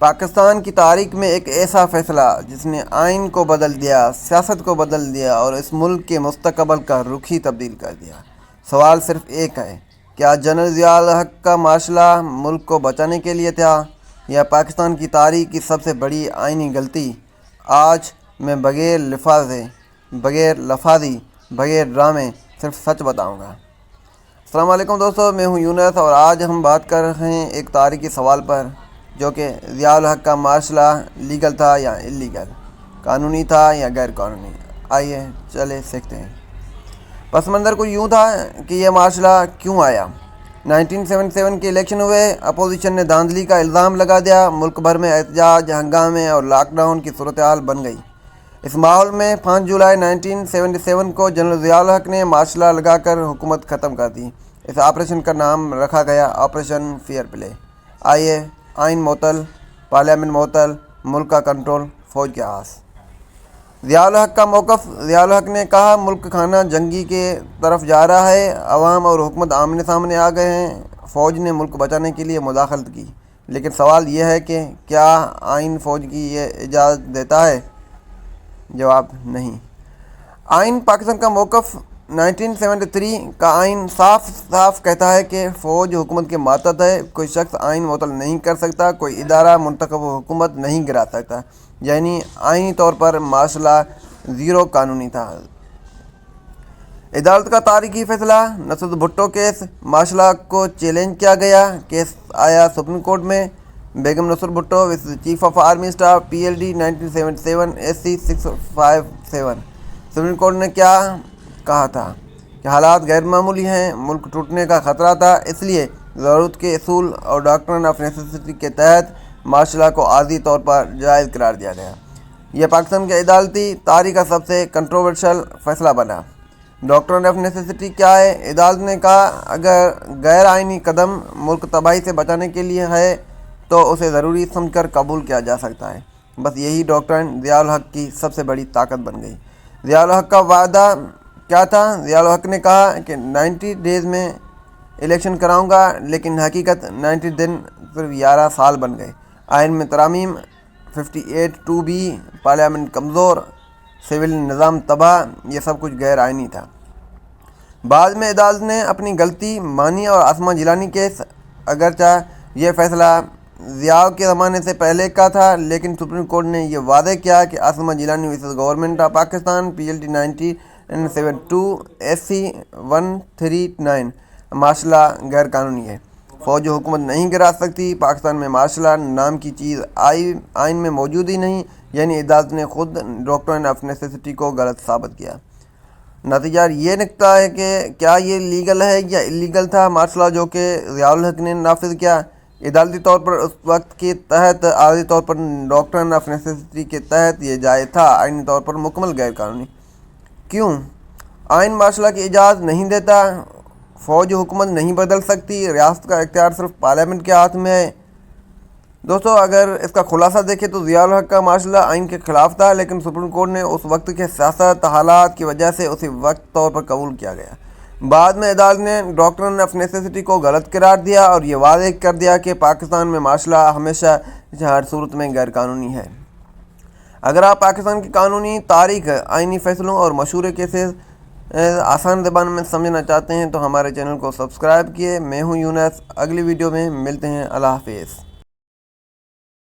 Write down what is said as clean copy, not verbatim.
پاکستان کی تاریخ میں ایک ایسا فیصلہ جس نے آئین کو بدل دیا، سیاست کو بدل دیا اور اس ملک کے مستقبل کا رخ ہی تبدیل کر دیا۔ سوال صرف ایک ہے، کیا جنرل ضیاء الحق کا معاشلہ ملک کو بچانے کے لیے تھا یا پاکستان کی تاریخ کی سب سے بڑی آئینی غلطی؟ آج میں بغیر لفاظی، بغیر ڈرامے صرف سچ بتاؤں گا۔ السلام علیکم دوستو، میں ہوں یونس اور آج ہم بات کر رہے ہیں ایک تاریخی سوال پر، جو کہ ضیاء الحق کا معاشلہ لیگل تھا یا انلیگل، قانونی تھا یا غیر قانونی۔ آئیے چلے سیکھتے ہیں۔ پس منظر کو یوں تھا کہ یہ معاشلہ کیوں آیا۔ 1977 کے الیکشن ہوئے، اپوزیشن نے دھاندلی کا الزام لگا دیا، ملک بھر میں احتجاج، ہنگامے اور لاک ڈاؤن کی صورتحال بن گئی۔ اس ماحول میں 5 جولائی 1977 کو جنرل ضیاء الحق نے معاشلہ لگا کر حکومت ختم کر دی۔ اس آپریشن کا نام رکھا گیا آپریشن فیئر پلے۔ آئیے، آئین معطل، پارلیمنٹ معطل، ملک کا کنٹرول فوج کے ہاتھ۔ ضیاء الحق کا موقف۔ ضیاء الحق نے کہا، ملک خانہ جنگی کے طرف جا رہا ہے، عوام اور حکومت آمنے سامنے آ گئے ہیں، فوج نے ملک بچانے کے لیے مداخلت کی۔ لیکن سوال یہ ہے کہ کیا آئین فوج کی یہ اجازت دیتا ہے؟ جواب نہیں۔ آئین پاکستان کا موقف۔ 1973 کا آئین صاف کہتا ہے کہ فوج حکومت کے ماتحت ہے، کوئی شخص آئین معطل نہیں کر سکتا، کوئی ادارہ منتخب حکومت نہیں گرا سکتا، یعنی آئینی طور پر معاشلہ زیرو قانونی تھا۔ عدالت کا تاریخی فیصلہ۔ نصرت بھٹو کیس۔ معاشلہ کو چیلنج کیا گیا، کیس آیا سپریم کورٹ میں۔ Begum Nusrat Bhutto chief of army staff PLD 1977 SC 657۔ Supreme court نے کیا کہا تھا کہ حالات غیر معمولی ہیں، ملک ٹوٹنے کا خطرہ تھا، اس لیے ضرورت کے اصول اور ڈاکٹرن آف نیسیسٹی کے تحت معاشلہ کو عارضی طور پر جائز قرار دیا گیا۔ یہ پاکستان کے عدالتی تاریخ کا سب سے کنٹروورشل فیصلہ بنا۔ ڈاکٹرن آف نیسیسٹی کیا ہے؟ عدالت نے کہا، اگر غیر آئینی قدم ملک تباہی سے بچانے کے لیے ہے تو اسے ضروری سمجھ کر قبول کیا جا سکتا ہے۔ بس یہی ڈاکٹرن ضیاء الحق کی سب سے بڑی طاقت بن گئی۔ ضیاء الحق کا وعدہ کیا تھا؟ ضیاء الحق نے کہا کہ 90 ڈیز میں الیکشن کراؤں گا، لیکن حقیقت 90 دن صرف 11 سال بن گئے۔ آئین میں ترامیم، 58(2)B، پارلیمنٹ کمزور، سول نظام تباہ، یہ سب کچھ غیر آئینی تھا۔ بعد میں عدالت نے اپنی غلطی مانی اور عاصمہ جیلانی کیس۔ اگرچہ یہ فیصلہ ضیاء کے زمانے سے پہلے کا تھا، لیکن سپریم کورٹ نے یہ واضح کیا کہ Asma Jilani versus government of Pakistan PLD 1972 SC 139 معاشلہ غیر قانونی ہے، فوج حکومت نہیں گرا سکتی، پاکستان میں معاشلہ نام کی چیز آئین میں موجود ہی نہیں، یعنی عدالت نے خود ڈاکٹرن آف نیسیسٹی کو غلط ثابت کیا۔ نتیجہ یہ نکلتا ہے کہ کیا یہ لیگل ہے یا انلیگل تھا معاشلہ جو کہ ضیاء الحق نے نافذ کیا؟ عدالتی طور پر اس وقت کے تحت، عارضی طور پر ڈاکٹرن آف نیسیسٹی کے تحت یہ جائز تھا، آئینی طور پر مکمل غیر قانونی۔ کیوں؟ آئین معاشلہ کی اجازت نہیں دیتا، فوج حکومت نہیں بدل سکتی، ریاست کا اختیار صرف پارلیمنٹ کے ہاتھ میں ہے۔ دوستو، اگر اس کا خلاصہ دیکھیں تو ضیاء الحق کا معاشلہ آئین کے خلاف تھا، لیکن سپریم کورٹ نے اس وقت کے سیاست حالات کی وجہ سے اسے وقت طور پر قبول کیا گیا۔ بعد میں عدالت نے ڈاکٹرن آف نیسیسٹی کو غلط قرار دیا اور یہ واضح کر دیا کہ پاکستان میں معاشلہ ہمیشہ ہر صورت میں غیر قانونی ہے۔ اگر آپ پاکستان کی قانونی تاریخ، آئینی فیصلوں اور مشہور کیسز آسان زبان میں سمجھنا چاہتے ہیں تو ہمارے چینل کو سبسکرائب کیے۔ میں ہوں یونس، اگلی ویڈیو میں ملتے ہیں۔ اللہ حافظ۔